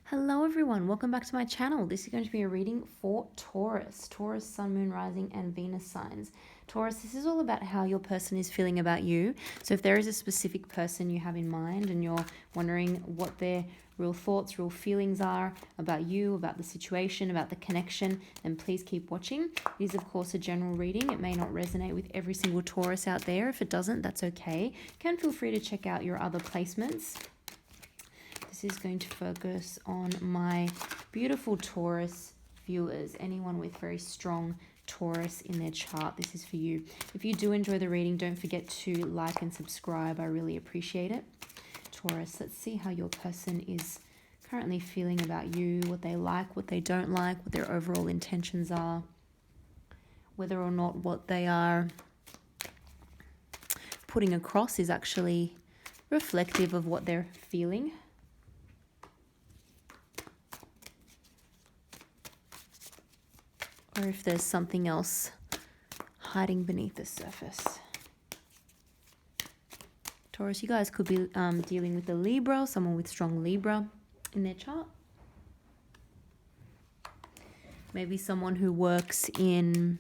Hello everyone, welcome back to my channel. This is going to be a reading for Taurus, Sun, Moon, Rising and Venus signs. Taurus, this is all about how your person is feeling about you. So if there is a specific person you have in mind and you're wondering what their real thoughts, real feelings are about you, about the situation, about the connection, then please keep watching. It is of course a general reading. It may not resonate with every single Taurus out there. If it doesn't, that's okay. You can feel free to check out your other placements. This is going to focus on my beautiful Taurus viewers, anyone with very strong Taurus in their chart. This is for you. If you do enjoy the reading, don't forget to like and subscribe. I really appreciate it. Taurus, let's see how your person is currently feeling about you, what they like, what they don't like, what their overall intentions are, whether or not what they are putting across is actually reflective of what they're feeling. Or if there's something else hiding beneath the surface. Taurus, you guys could be dealing with a Libra, someone with strong Libra in their chart. Maybe someone who works in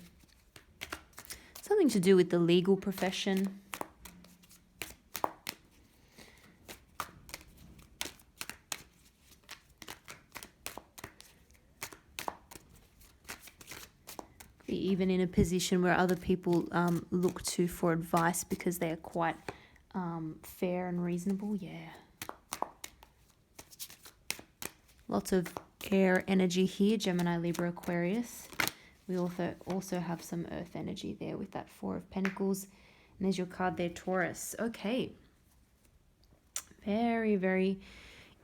something to do with the legal profession. Even in a position where other people look to for advice because they are quite fair and reasonable. Yeah. Lots of air energy here, Gemini, Libra, Aquarius. We also have some earth energy there with that Four of Pentacles. And there's your card there, Taurus. Okay. Very, very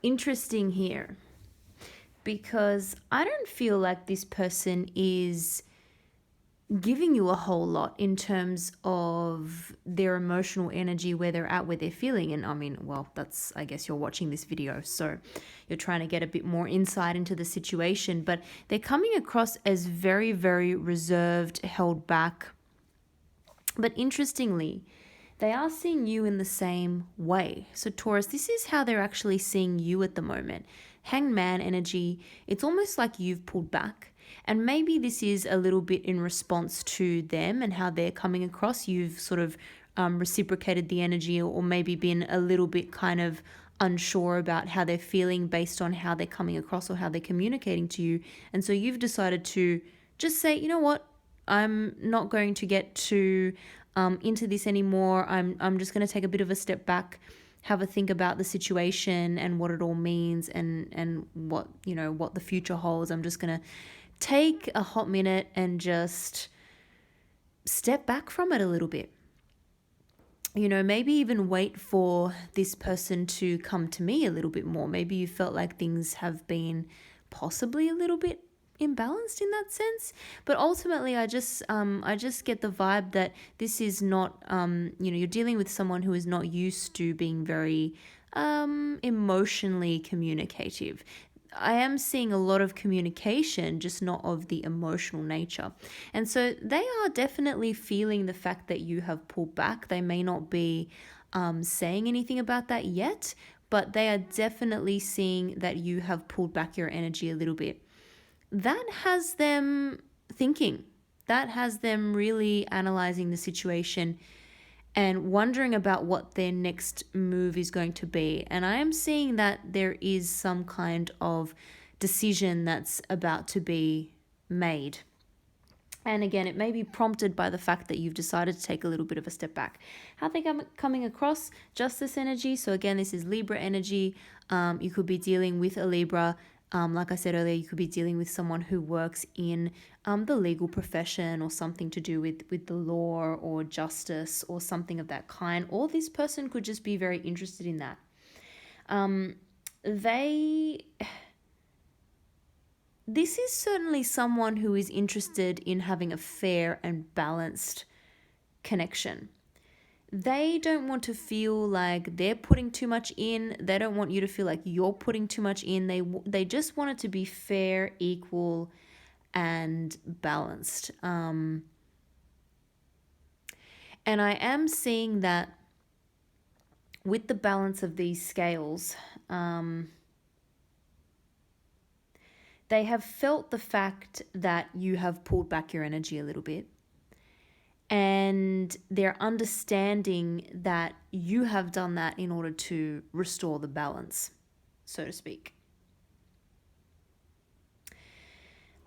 interesting here. Because I don't feel like this person is giving you a whole lot in terms of their emotional energy, where they're at, where they're feeling. And I mean, well, that's, I guess you're watching this video, so you're trying to get a bit more insight into the situation, but they're coming across as very, very reserved, held back. But interestingly, they are seeing you in the same way. So Taurus, this is how they're actually seeing you at the moment. Hanged Man energy. It's almost like you've pulled back. And maybe this is a little bit in response to them and how they're coming across. You've sort of reciprocated the energy, or maybe been a little bit kind of unsure about how they're feeling based on how they're coming across or how they're communicating to you. And so you've decided to just say, you know what, I'm not going to get too into this anymore. I'm just going to take a bit of a step back, have a think about the situation and what it all means, and what, you know, what the future holds. I'm just going to take a hot minute and just step back from it a little bit. You know, maybe even wait for this person to come to me a little bit more. Maybe you felt like things have been possibly a little bit imbalanced in that sense, but ultimately I just get the vibe that this is not you know, you're dealing with someone who is not used to being very emotionally communicative. I am seeing a lot of communication, just not of the emotional nature. And so they are definitely feeling the fact that you have pulled back. They may not be saying anything about that yet, but they are definitely seeing that you have pulled back your energy a little bit. That has them thinking. That has them really analyzing the situation and wondering about what their next move is going to be. And I am seeing that there is some kind of decision that's about to be made. And again, it may be prompted by the fact that you've decided to take a little bit of a step back. How they coming across? Justice energy. So again, this is Libra energy. You could be dealing with a Libra. Like I said earlier, you could be dealing with someone who works in the legal profession, or something to do with the law or justice or something of that kind. Or this person could just be very interested in that. This is certainly someone who is interested in having a fair and balanced connection. They don't want to feel like they're putting too much in. They don't want you to feel like you're putting too much in. They just want it to be fair, equal, and balanced. And I am seeing that with the balance of these scales, They have felt the fact that you have pulled back your energy a little bit, and they're understanding that you have done that in order to restore the balance, so to speak.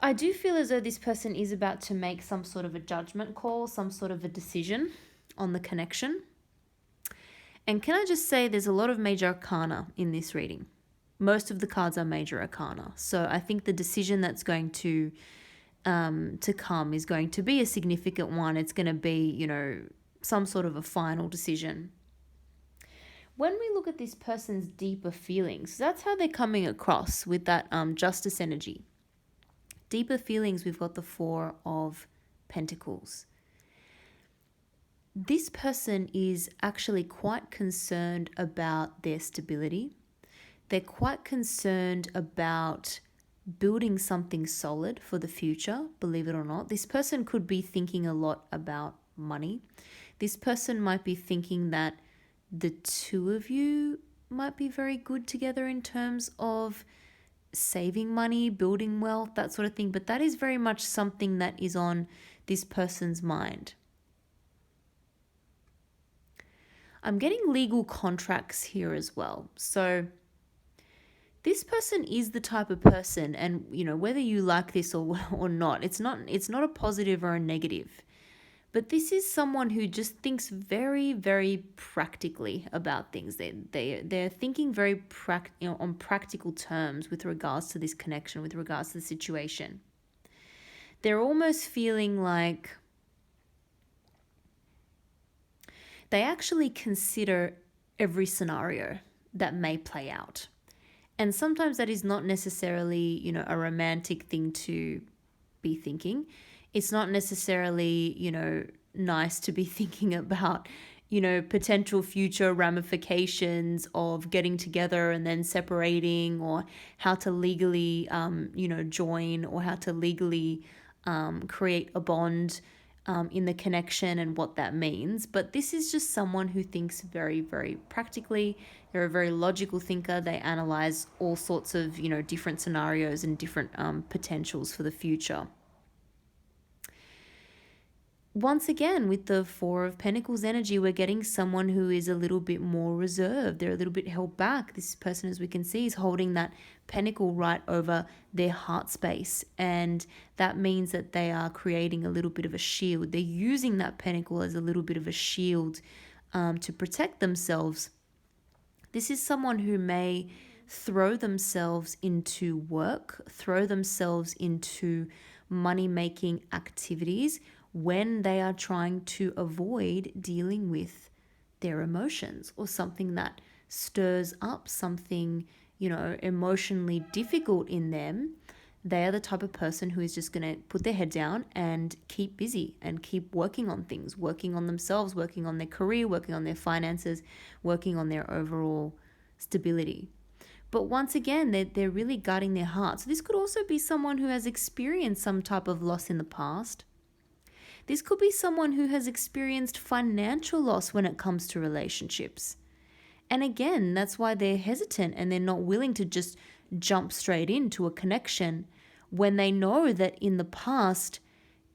I do feel as though this person is about to make some sort of a judgment call, some sort of a decision on the connection. And can I just say there's a lot of major arcana in this reading. Most of the cards are major arcana. So I think the decision that's going to come is going to be a significant one. It's going to be, some sort of a final decision. When we look at this person's deeper feelings, that's how they're coming across with that justice energy. Deeper feelings, we've got the Four of Pentacles. This person is actually quite concerned about their stability. They're quite concerned about building something solid for the future, believe it or not. This person could be thinking a lot about money. This person might be thinking that the two of you might be very good together in terms of saving money, building wealth, that sort of thing. But that is very much something that is on this person's mind. I'm getting legal contracts here as well. So this person is the type of person, and whether you like this or not, it's not a positive or a negative. But this is someone who just thinks very, very practically about things. They're thinking very on practical terms with regards to this connection, with regards to the situation. They're almost feeling like they actually consider every scenario that may play out. And sometimes that is not necessarily, a romantic thing to be thinking. It's not necessarily, nice to be thinking about, potential future ramifications of getting together and then separating, or how to legally, join, or how to legally create a bond in the connection and what that means. But this is just someone who thinks very, very practically. They're a very logical thinker. They analyze all sorts of, different scenarios and different potentials for the future. Once again, with the Four of Pentacles energy, we're getting someone who is a little bit more reserved. They're a little bit held back. This person, as we can see, is holding that pentacle right over their heart space. And that means that they are creating a little bit of a shield. They're using that pentacle as a little bit of a shield to protect themselves. This is someone who may throw themselves into work, throw themselves into money-making activities when they are trying to avoid dealing with their emotions, or something that stirs up something, emotionally difficult in them. They are the type of person who is just going to put their head down and keep busy and keep working on things, working on themselves, working on their career, working on their finances, working on their overall stability. But once again, they're really guarding their heart. So this could also be someone who has experienced some type of loss in the past. This could be someone who has experienced financial loss when it comes to relationships. And again, that's why they're hesitant and they're not willing to just jump straight into a connection when they know that in the past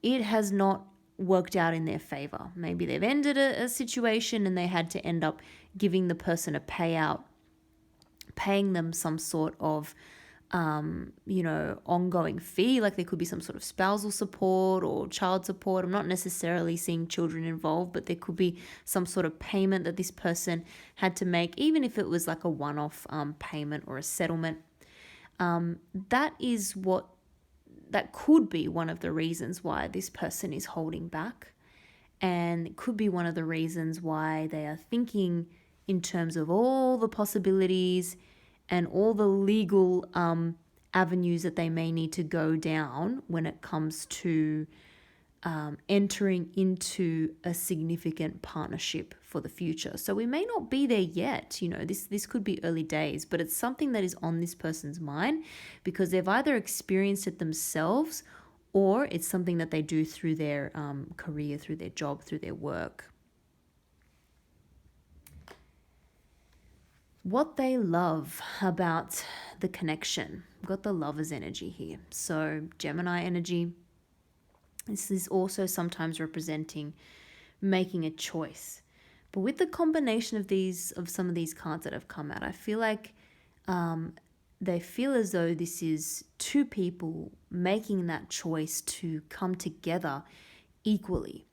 it has not worked out in their favor. Maybe they've ended a situation and they had to end up giving the person a payout, paying them some sort of ongoing fee. Like there could be some sort of spousal support or child support. I'm not necessarily seeing children involved, but there could be some sort of payment that this person had to make, even if it was like a one-off payment or a settlement. That could be one of the reasons why this person is holding back, and it could be one of the reasons why they are thinking in terms of all the possibilities and all the legal avenues that they may need to go down when it comes to entering into a significant partnership for the future. So we may not be there yet. This could be early days, but it's something that is on this person's mind because they've either experienced it themselves or it's something that they do through their career, through their job, through their work. what they love about the connection. We've got the Lover's energy here. So Gemini energy, this is also sometimes representing making a choice. But with the combination of some of these cards that have come out, I feel like they feel as though this is two people making that choice to come together equally.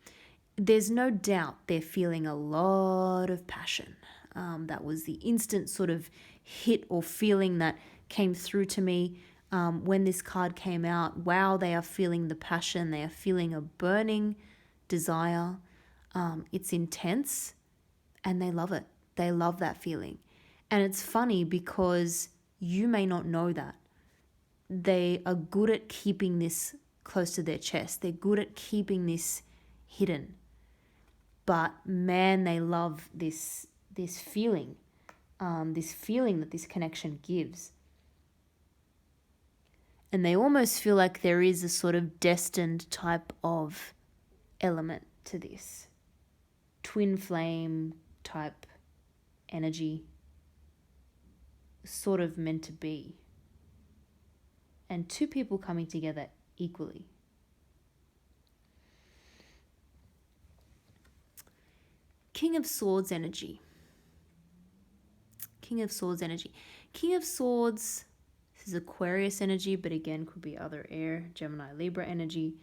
There's no doubt they're feeling a lot of passion. That was the instant sort of hit or feeling that came through to me when this card came out. Wow, they are feeling the passion. They are feeling a burning desire. It's intense and they love it. They love that feeling. And it's funny because you may not know that. They are good at keeping this close to their chest. They're good at keeping this hidden. But man, they love this feeling, this feeling that this connection gives. And they almost feel like there is a sort of destined type of element to this. Twin flame type energy, sort of meant to be. And two people coming together equally. King of Swords energy. King of Swords energy. King of Swords, this is Aquarius energy, but again could be other air, Gemini, Libra energy.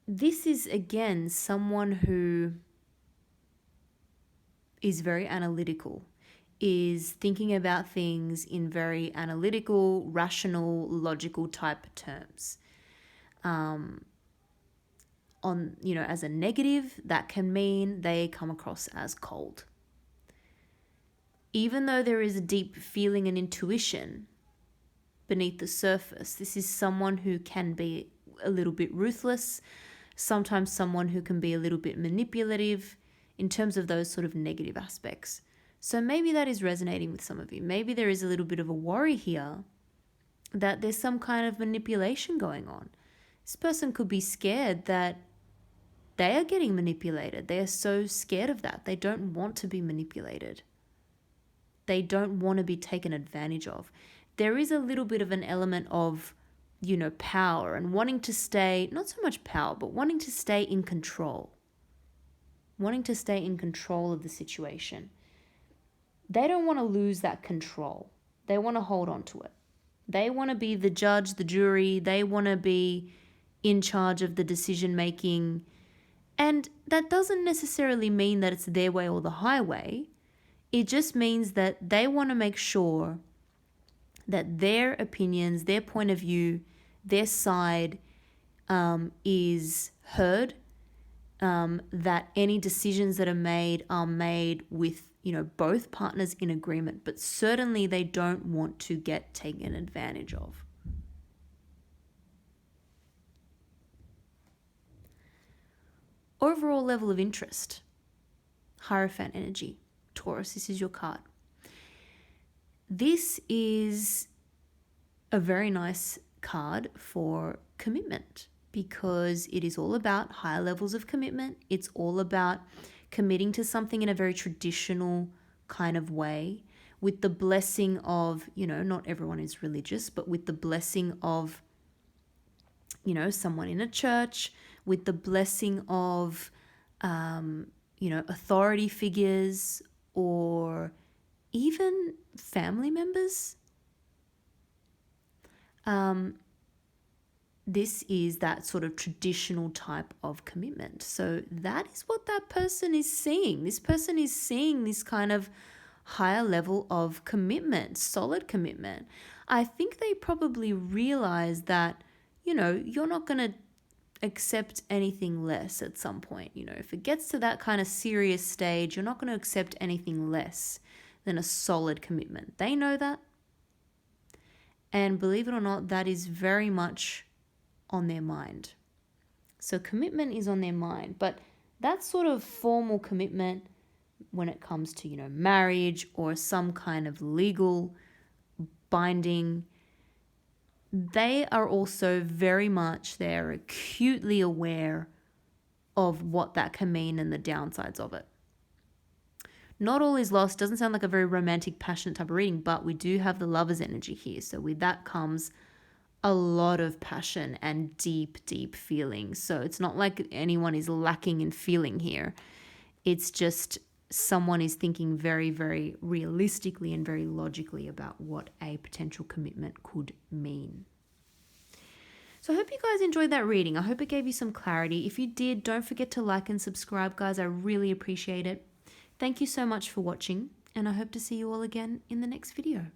This is again someone who is very analytical, is thinking about things in very analytical, rational, logical type terms. As a negative, that can mean they come across as cold. Even though there is a deep feeling and intuition beneath the surface, this is someone who can be a little bit ruthless, sometimes someone who can be a little bit manipulative in terms of those sort of negative aspects. So maybe that is resonating with some of you. Maybe there is a little bit of a worry here that there's some kind of manipulation going on. This person could be scared that they are getting manipulated. They are so scared of that. They don't want to be manipulated. They don't want to be taken advantage of. There is a little bit of an element of, power and wanting to stay, not so much power, but wanting to stay in control. Wanting to stay in control of the situation. They don't want to lose that control. They want to hold on to it. They want to be the judge, the jury. They want to be in charge of the decision making. And that doesn't necessarily mean that it's their way or the highway. It just means that they want to make sure that their opinions, their point of view, their side is heard, that any decisions that are made with, both partners in agreement, but certainly they don't want to get taken advantage of. Overall level of interest. Hierophant energy. Taurus, this is your card. This is a very nice card for commitment because it is all about higher levels of commitment. It's all about committing to something in a very traditional kind of way with the blessing of, not everyone is religious, but with the blessing of, someone in a church, with the blessing of, authority figures or even family members. This is that sort of traditional type of commitment. So that is what that person is seeing. This person is seeing this kind of higher level of commitment, solid commitment. I think they probably realize that, you're not going to accept anything less at some point. If it gets to that kind of serious stage, you're not going to accept anything less than a solid commitment. They know that. And believe it or not, that is very much on their mind. So commitment is on their mind, but that sort of formal commitment when it comes to, marriage or some kind of legal binding, they are also very much, they're acutely aware of what that can mean and the downsides of it. Not all is lost. Doesn't sound like a very romantic, passionate type of reading, but we do have the Lover's energy here. So with that comes a lot of passion and deep, deep feelings. So it's not like anyone is lacking in feeling here. It's just someone is thinking very, very realistically and very logically about what a potential commitment could mean. So I hope you guys enjoyed that reading. I hope it gave you some clarity. If you did, don't forget to like and subscribe, guys. I really appreciate it. Thank you so much for watching, and I hope to see you all again in the next video.